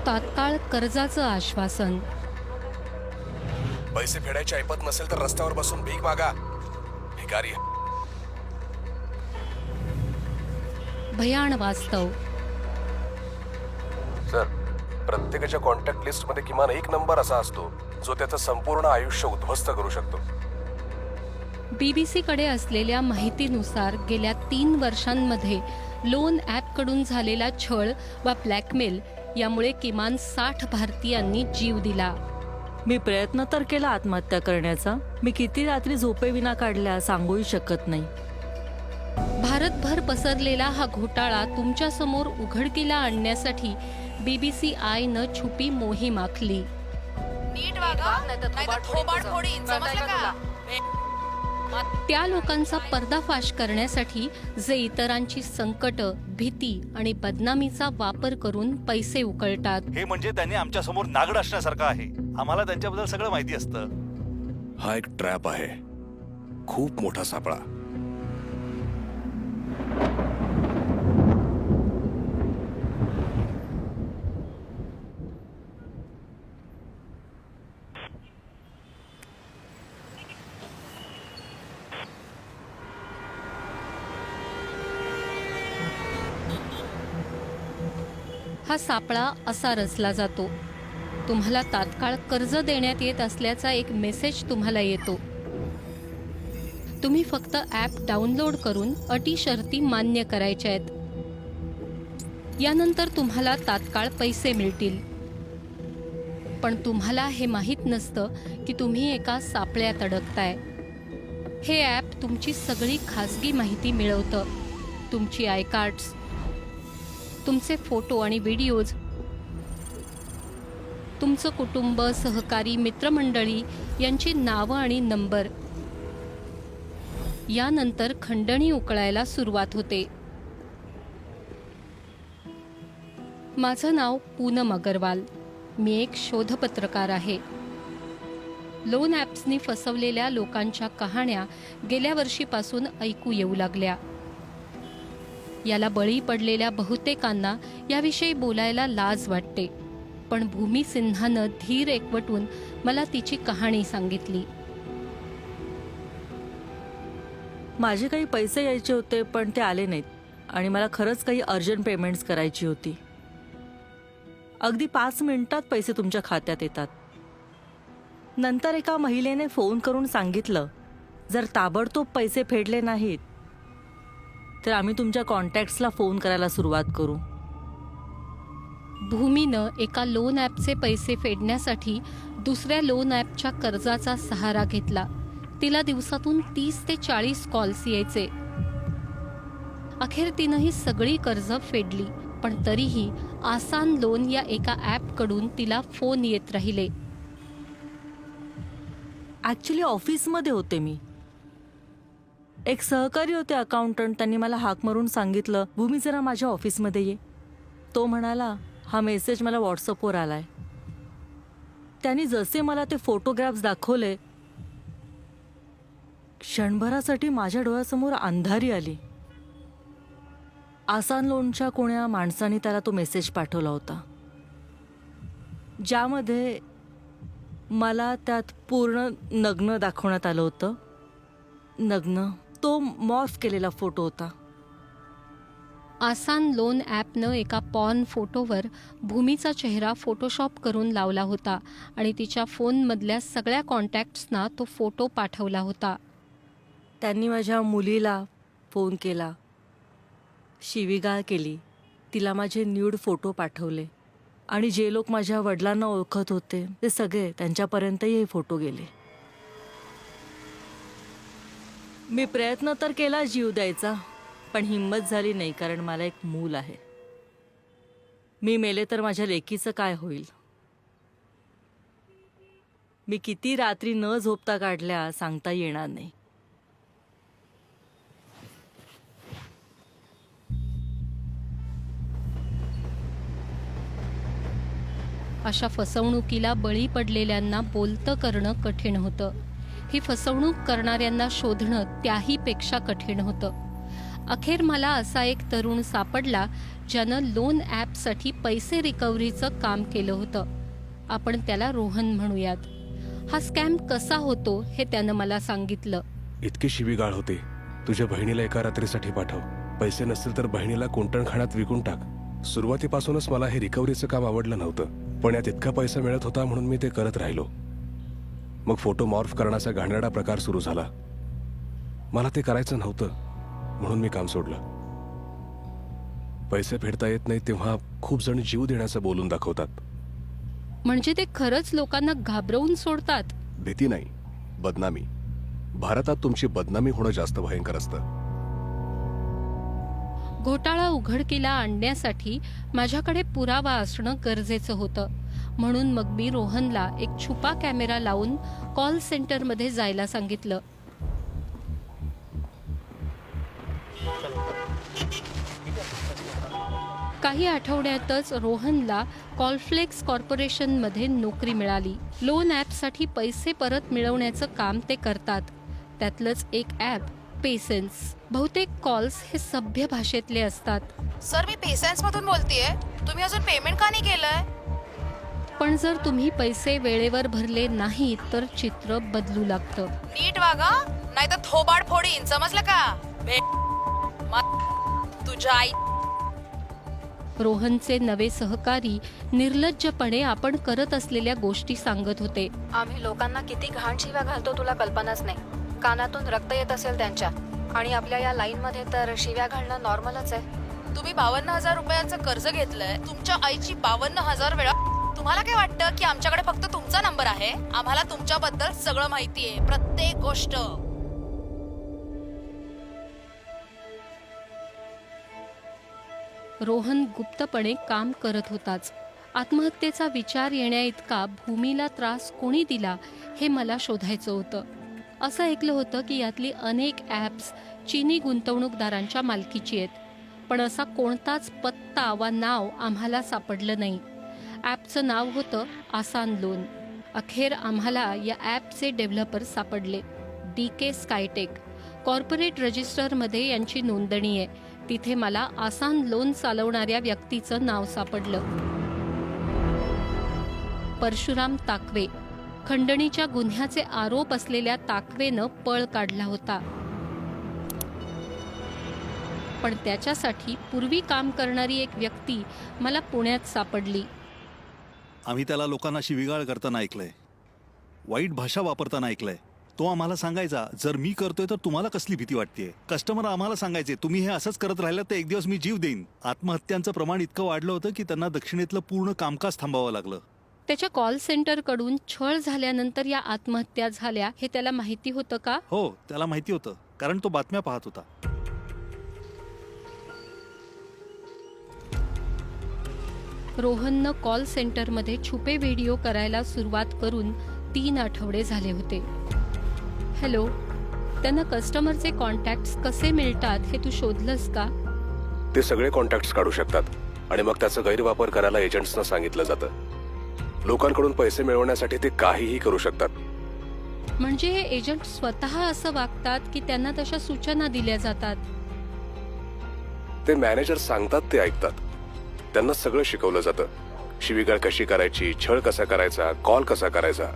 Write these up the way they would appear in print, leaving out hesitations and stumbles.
तात्काळ कर्जाचं आश्वासन. पैसे फेडायचे ऐपत नसेल तर रस्त्यावर बसून भीक मागा. भिकारी. भयाण वास्तव. सर, प्रत्येकाच्या कॉन्टॅक्ट लिस्ट मध्ये किमान एक नंबर असा असतो जो त्याचं संपूर्ण आयुष्य उद्ध्वस्त करू शकतो. बीबीसीकडे असलेल्या माहितीनुसार गेल्या 3 वर्षांमध्ये लोन ॲपकडून झालेला छळ वा ब्लॅकमेल यामुळे किमान 60 भारतीयांनी जीव दिला. मी प्रयत्न तर केला आत्महत्या करण्याचा. मी किती रात्री झोपेविना काढल्या सांगूही शकत नाही. भारतभर पसरलेला हा घोटाळा तुमच्यासमोर उघडकीला आणण्यासाठी बीबीसी आयनं छुपी मोहीम आखली. नीट वागा नाहीतर थोबाड फोडीन, समजलं का? त्या लोकांचा पर्दाफाश करण्यासाठी जे इतरांची संकट, भीती आणि बदनामीचा वापर करून पैसे उकळतात. हे म्हणजे त्यांनी आमच्या समोर नागड असण्यासारखं आहे. आम्हाला त्यांच्याबद्दल सगळं माहिती असतं. हा एक ट्रॅप आहे, खूप मोठा सापळा. हा सापळा असा रचला जातो. तुम्हाला तात्काळ कर्ज देण्यात येत असल्याचा एक मेसेज तुम्हाला येतो. तुम्ही फक्त ॲप डाउनलोड करून अटी शर्ती मान्य करायच्या आहेत. यानंतर तुम्हाला तात्काळ पैसे मिळतील. पण तुम्हाला हे माहीत नसतं की तुम्ही एका सापळ्यात अडकताय. हे ॲप तुमची सगळी खाजगी माहिती मिळवतं. तुमची आय कार्ड्स, तुमचे फोटो आणि व्हिडिओज, तुमचं कुटुंब, सहकारी, मित्रमंडळी यांची नावं आणि नंबर. यानंतर खंडणी उकळायला सुरुवात होते. माझं नाव पूनम अगरवाल. मी एक शोधपत्रकार आहे. लोन ॲप्सनी फसवलेल्या लोकांच्या कहाण्या गेल्या वर्षीपासून ऐकू येऊ लागल्या. याला बळी पडलेल्या बहुतेकांना याविषयी बोलायला लाज वाटते. पण भूमी सिन्हानं धीर एकवटून मला तिची कहाणी सांगितली. माझे काही पैसे यायचे होते पण ते आले नाहीत आणि मला खरंच काही अर्जंट पेमेंट्स करायची होती. अगदी 5 मिनिटात पैसे तुमच्या खात्यात येतात. नंतर एका महिलेने फोन करून सांगितलं, जर ताबडतोब पैसे फेडले नाहीत तर आम्ही तुमच्या कॉन्टॅक्ट्सला फोन करायला सुरुवात करू. भूमीनं एका लोन ॲपचे पैसे फेडण्यासाठी दुसऱ्या लोन ॲपच्या कर्जाचा सहारा घेतला. तिला दिवसातून 30 ते 40 कॉल्स यायचे. अखेर तिनं ही सगळी कर्ज फेडली. पण तरीही आसान लोन या एका ॲपकडून तिला फोन येत राहिले. ॲक्च्युली ऑफिसमध्ये होते मी. एक सहकारी होते अकाउंटंट. त्यांनी मला हाक मारून सांगितलं, भूमी जरा माझ्या ऑफिसमध्ये ये. तो म्हणाला, हा मेसेज मला व्हॉट्सअपवर आलाय. त्यांनी जसे मला ते फोटोग्राफ्स दाखवले, क्षणभरासाठी माझ्या डोळ्यासमोर अंधारी आली. आसान लोनच्या कोण्या माणसाने त्याला तो मेसेज पाठवला होता, ज्यामध्ये मला त्यात पूर्ण नग्न दाखवण्यात आलं होतं. नग्न, तो मॉर्फ केलेला फोटो होता. आसान लोन ॲपनं एका पॉर्न फोटोवर भूमीचा चेहरा फोटोशॉप करून लावला होता आणि तिच्या फोनमधल्या सगळ्या कॉन्टॅक्ट्सना तो फोटो पाठवला होता. त्यांनी माझ्या मुलीला फोन केला, शिवीगाळ केली, तिला माझे न्यूड फोटो पाठवले आणि जे लोक माझ्या वडिलांना ओळखत होते ते सगळे त्यांच्यापर्यंतही हे फोटो गेले. मी प्रयत्न तर केला जीव द्यायचा, पण हिंमत झाली नाही, कारण मला एक मूल आहे. मी मेले तर माझ्या लेकीचं काय होईल? मी किती रात्री न झोपता काढल्या सांगता येणार नाही. अशा फसवणुकीला बळी पडलेल्यांना बोलतं करणं कठीण होतं. ही फसवणूक करणाऱ्यांना शोधणं त्याही पेक्षा कठीण होतं. अखेर मला असा एक तरुण सापडला ज्यानं लोन ॲपसाठी पैसे रिकव्हरीचं काम केलं होतं. आपण त्याला रोहन म्हणूयात. हा स्कॅम कसा होतो हे त्यानं मला सांगितलं. इतकी शिवीगाळ होते. तुझ्या बहिणीला एका रात्रीसाठी पाठव. पैसे नसतील तर बहिणीला कुंटणखाण्यात विकून टाक. सुरुवातीपासूनच मला हे रिकव्हरीचं काम आवडलं नव्हतं, पण यात इतका पैसा मिळत होता म्हणून मी ते करत राहिलो. मग फोटो मॉर्फ करण्याचा घाणेरडा प्रकार सुरू झाला. मला ते करायचं नव्हतं म्हणून मी काम सोडलं. पैसे फेडता येत नाही तेव्हा खूप जण जीव देण्याचं बोलून दाखवतात. म्हणजे ते खरंच लोकांना घाबरवून सोडतात? भीती नाही, बदनामी. भारतात तुमची बदनामी होणं जास्त भयंकर असतं. घोटाळा उघडकीला आणण्यासाठी माझ्याकडे पुरावा असणं गरजेचं होतं. म्हणून मग मी रोहनला एक छुपा कॅमेरा लावून कॉल सेंटरमध्ये जायला सांगितलं. काही आठवड्यातच रोहनला कॉलफ्लेक्स कॉर्पोरेशनमध्ये नोकरी मिळाली. लोन ॲपसाठी पैसे परत मिळवण्याचं काम ते करतात. त्यातलंच एक ॲप पेसेन्स. बहुतेक कॉल्स हे सभ्य भाषेतले असतात. सर, मी पेसेन्स मधून बोलतेय. तुम्ही अजून पेमेंट का नाही केलंय? पण जर तुम्ही पैसे वेळेवर भरले नाही तर चित्र बदलू लागतं. नीट वागा, नाहीतर थोबाड फोडीन, समजलं का? तुझ्या आई. रोहनचे नवे सहकारी निर्लज्जपणे आपण करत असलेल्या गोष्टी सांगत होते. आम्ही लोकांना किती घाण शिव्या घालतो तुला कल्पनाच नाही. कानातून रक्त येत असेल त्यांच्या, आणि आपल्या या लाईन मध्ये तर शिव्या घालणं नॉर्मलच आहे. तुम्ही 52,000 रुपयांचं कर्ज घेतलंय तुमच्या आईची 52,000 वेळा. तुम्हाला काय वाटतं की आमच्याकडे फक्त तुमचा नंबर आहे? आम्हाला तुमच्याबद्दल सगळं माहिती आहे, प्रत्येक गोष्ट. रोहन गुप्तपणे काम करत होताच. आत्महत्येचा विचार येण्याइतका भूमीला त्रास कोणी दिला हे मला शोधायचं होतं. असं ऐकलं होतं की यातली अनेक ॲप्स चीनी गुंतवणूकदारांच्या मालकीची आहेत, पण असा कोणताच पत्ता वा नाव आम्हाला सापडलं नाही. ॲपचं नाव होतं आसान लोन. अखेर आम्हाला या ॲपचे डेव्हलपर सापडले. DK स्कायटेक. कॉर्पोरेट रजिस्टरमध्ये यांची नोंदणी आहे. तिथे मला आसान लोन चालवणाऱ्या व्यक्तीचं नाव सापडलं. परशुराम ताकवे. खंडणीच्या गुन्ह्याचे आरोप असलेल्या ताकवेनं पळ काढला होता. पण त्याच्यासाठी पूर्वी काम करणारी एक व्यक्ती मला पुण्यात सापडली. आम्ही त्याला लोकांना शिवीगाळ करताना ऐकलंय, वाईट भाषा वापरताना ऐकलंय. तो आम्हाला सांगायचा, जर मी करतोय तर तुम्हाला कसली भीती वाटतेय. कस्टमर आम्हाला सांगायचे, तुम्ही हे असंच करत राहिलं तर एक दिवस मी जीव देईन. आत्महत्यांचं प्रमाण इतकं वाढलं होतं की त्यांना दक्षिणेतलं पूर्ण कामकाज थांबावं लागलं. त्याच्या कॉल सेंटरकडून छळ झाल्यानंतर या आत्महत्या झाल्या हे त्याला माहिती होतं का? हो, त्याला माहिती होतं, कारण तो बातम्या पाहत होता. रोहननं कॉल सेंटरमध्ये छुपे व्हिडिओ करायला सुरुवात करून 3 आठवडे झाले होते. हॅलो, त्यांना कस्टमरचे कॉन्टॅक्ट्स कसे मिळतात हे तू शोधलंस का? ते सगळे कॉन्टॅक्ट्स काढू शकतात आणि मग त्याचा गैरवापर करायला एजंट्सना सांगितलं जातं. लोकांकडून पैसे मिळवण्यासाठी ते काहीही करू शकतात. म्हणजे हे एजंट स्वतः असं वागतात की त्यांना तशा सूचना दिल्या जातात? ते मॅनेजर सांगतात ते ऐकतात. त्यांना सगळं शिकवलं जातं. शिवीगाळ कशी करायची, छळ कसा करायचा, कॉल कसा करायचा.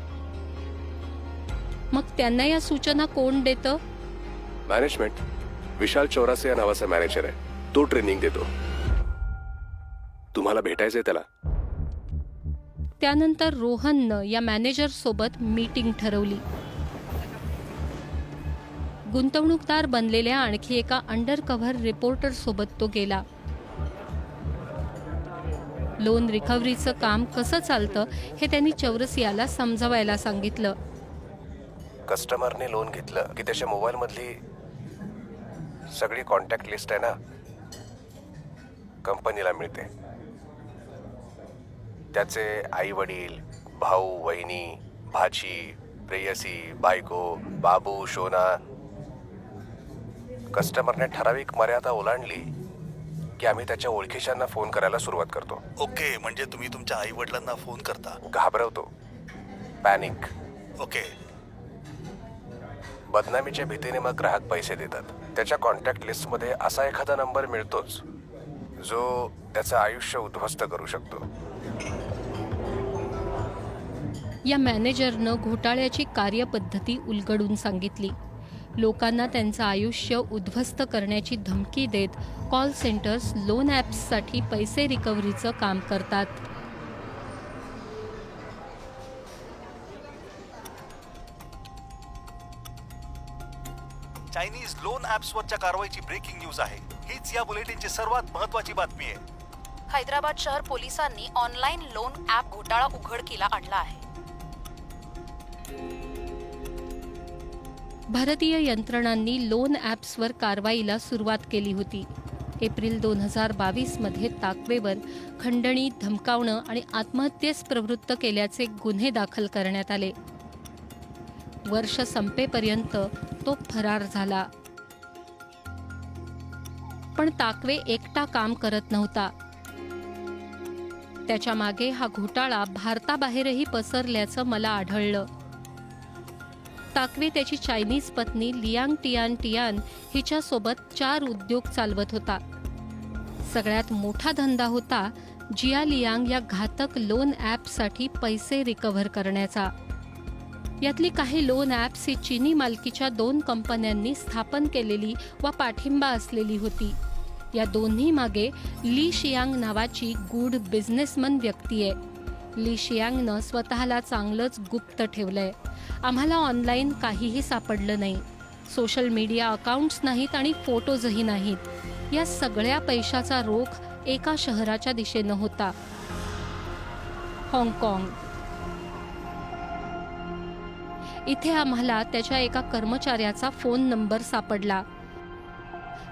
मग त्यांना या सूचना कोण देतं? मॅनेजमेंट. विशाल चौरासे या नावाचा मॅनेजर आहे. तो ट्रेनिंग देतो. तुम्हाला भेटायचंय त्याला? त्यानंतर रोहननं या मॅनेजर सोबत मीटिंग ठरवली. गुंतवणूकदार बनलेल्या आणखी एका अंडर कव्हर रिपोर्टर सोबत तो गेला. लोन रिकव्हरीचं काम कसं चालतं हे त्यांनी चौरसियाला समजावायला सांगितलं. कस्टमरने लोन घेतलं की त्याच्या मोबाईल मधली सगळी कॉन्टॅक्ट लिस्ट आहे ना, कंपनीला मिळते. त्याचे आई वडील, भाऊ, वहिनी, भाची, प्रेयसी, बायको, बाबू, शोना. कस्टमरने ठराविक मर्यादा ओलांडली की आम्ही त्याच्या ओळखीच्यांना फोन करायला सुरुवात करतो. ओके, म्हणजे तुम्ही तुमच्या आई वडिलांना फोन करता? घाबरवतो. पॅनिक. ओके. बदनामीच्या भीतीने मग ग्राहक पैसे देतात. त्याच्या कॉन्टॅक्ट लिस्टमध्ये असा एखादा नंबर मिळतोच जो त्याचं आयुष्य उद्ध्वस्त करू शकतो. या मॅनेजरनं घोटाळ्याची कार्यपद्धती उलगडून सांगितली. लोकांना त्यांचं आयुष्य उद्ध्वस्त करण्याची धमकी देत कॉल सेंटर्स लोन ॲप्ससाठी पैसे रिकव्हरीचं काम करतात. चायनीज लोन ऍप्सवरच्या कारवाईची ब्रेकिंग न्यूज आहे. हीच या बुलेटिनची सर्वात महत्वाची बातमी आहे. हैदराबाद शहर पोलिसांनी ऑनलाईन लोन ॲप घोटाळा उघडकीला आणला आहे. भारतीय यंत्रणांनी लोन ॲप्सवर कारवाईला सुरुवात केली होती. एप्रिल 2022मध्ये ताकवेवर खंडणी, धमकावणं आणि आत्महत्येस प्रवृत्त केल्याचे गुन्हे दाखल करण्यात आले. वर्ष संपेपर्यंत तो फरार झाला. पण ताकवे एकटा काम करत नव्हता. त्याच्या मागे हा घोटाळा भारताबाहेरही पसरल्याचं मला आढळलं. ताकवे त्याची चायनीज पत्नी लियांग टियान हिच्यासोबत 4 उद्योग चालवत होता. सगळ्यात मोठा धंदा होता जिया लियांग या घातक लोन ॲपसाठी पैसे रिकव्हर करण्याचा. यातली काही लोन ॲप्स ही चीनी मालकीच्या 2 कंपन्यांनी स्थापन केलेली व पाठिंबा असलेली होती. या दोन्ही मागे ली शियांग नावाची गूढ बिझनेसमन व्यक्ती आहे. ली शियांगनं स्वतःला चांगलंच गुप्त ठेवलंय. आम्हाला ऑनलाईन काहीही सापडलं नाही. सोशल मीडिया अकाउंट्स नाहीत आणि फोटोजही नाहीत. या सगळ्या पैशाचा रोख एका शहराच्या दिशेनं होता, हाँगकाँग. इथे आम्हाला त्याच्या एका कर्मचाऱ्याचा फोन नंबर सापडला.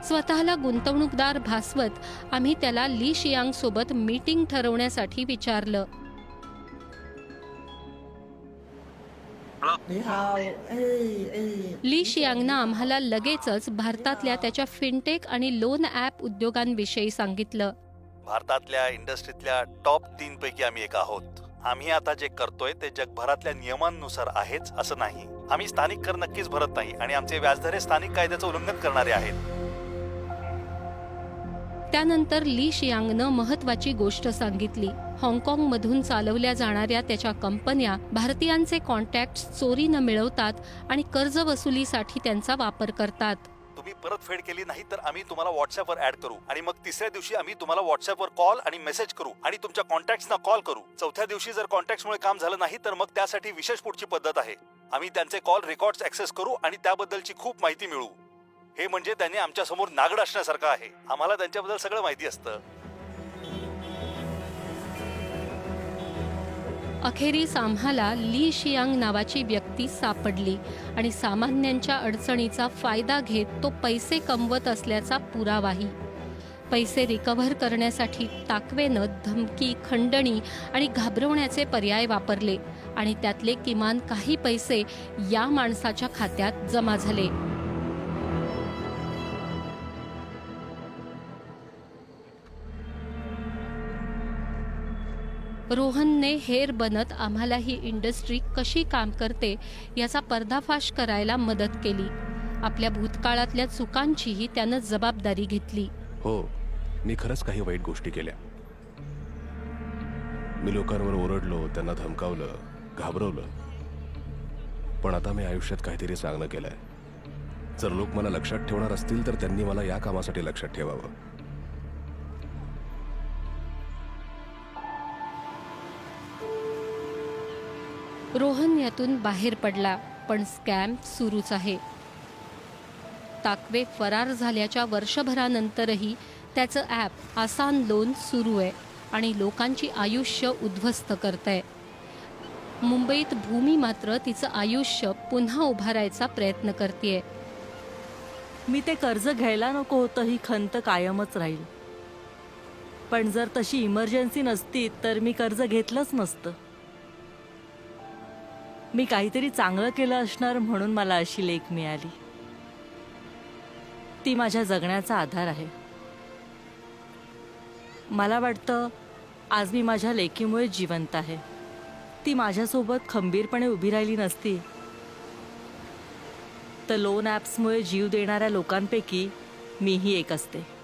स्वतःला गुंतवणूकदार भासवत आम्ही त्याला ली शियांग सोबत मीटिंग ठरवण्यासाठी विचारलं. ली शियांगनं आम्हाला लगेचच भारतातल्या त्याच्या फिनटेक आणि लोन ॲप उद्योगांविषयी सांगितलं. भारतातल्या इंडस्ट्रीतल्या टॉप 3 पैकी आम्ही एक आहोत. आम्ही आता जे करतोय ते जगभरातल्या नियमांनुसार आहेच असं नाही. आम्ही स्थानिक कर नक्कीच भरत नाही आणि आमचे व्याजदर स्थानिक कायद्याचं उल्लंघन करणारे आहेत. त्यानंतर ली शियांगनं महत्वाची गोष्ट सांगितली. हाँगकाँगमधून चालवल्या जाणाऱ्या त्याच्या कंपन्या भारतीयांचे कॉन्टॅक्ट्स चोरीनं मिळवतात आणि कर्ज वसुलीसाठी त्यांचा वापर करतात. तुम्ही परतफेड केली नाही तर आम्ही तुम्हाला व्हॉट्सअपवर ऍड करू आणि मग तिसऱ्या दिवशी आम्ही तुम्हाला व्हॉट्सअपवर कॉल आणि मेसेज करू आणि तुमच्या कॉन्टॅक्ट्सना कॉल करू. चौथ्या दिवशी जर कॉन्टॅक्ट्समुळे काम झालं नाही तर मग त्यासाठी विशेष पुढची पद्धत आहे. आम्ही त्यांचे कॉल रेकॉर्ड्स ऍक्सेस करू आणि त्याबद्दलची खूप माहिती मिळवू. हे म्हणजे त्यांनी आमच्या समोर नागड असण्यासारखं आहे. आम्हाला त्यांच्याबद्दल सगळं माहिती असतं. अखेरीस आम्हाला ली शियांग नावाची व्यक्ती सापडली आणि सामान्यांच्या अडचणीचा फायदा घेत तो पैसे कमवत असल्याचा पुरावाही. पैसे रिकव्हर करण्यासाठी ताकवेनं धमकी, खंडणी आणि घाबरवण्याचे पर्याय वापरले आणि त्यातले किमान काही पैसे या माणसाच्या खात्यात जमा झाले. रोहनने हेर बनत आम्हाला ही इंडस्ट्री कशी काम करते याचा पर्दाफाश करायला मदत केली. आपल्या भूतकाळातल्या चुकांचीही त्यानं जबाबदारी घेतली. हो, मी खरंच काही वाईट गोष्टी केल्या. मी लोकांवर ओरडलो, त्यांना धमकावलं, घाबरवलं. पण आता मी आयुष्यात काहीतरी चांगलं केलंय. जर लोक मला लक्षात ठेवणार असतील तर त्यांनी मला या कामासाठी लक्षात ठेवावं. रोहन यातून बाहेर पडला, पण स्कॅम सुरूच आहे. ताकवे फरार झाल्याच्या वर्षभरानंतरही त्याचं ॲप आसान लोन सुरू आहे आणि लोकांची आयुष्य उद्ध्वस्त करतंय. मुंबईत भूमी मात्र तिचं आयुष्य पुन्हा उभारायचा प्रयत्न करतेय. मी ते कर्ज घ्यायला नको होतं ही खंत कायमच राहील. पण जर तशी इमर्जन्सी नसती तर मी कर्ज घेतलंच नसतं. मी काहीतरी चांगलं केलं असणार म्हणून मला अशी लेक मिळाली. ती माझ्या जगण्याचा आधार आहे. मला वाटतं आज मी माझ्या लेकीमुळे जिवंत आहे. ती माझ्यासोबत खंबीरपणे उभी राहिली नसती तर लोन ॲप्समुळे जीव देणाऱ्या लोकांपैकी मीही एक असते.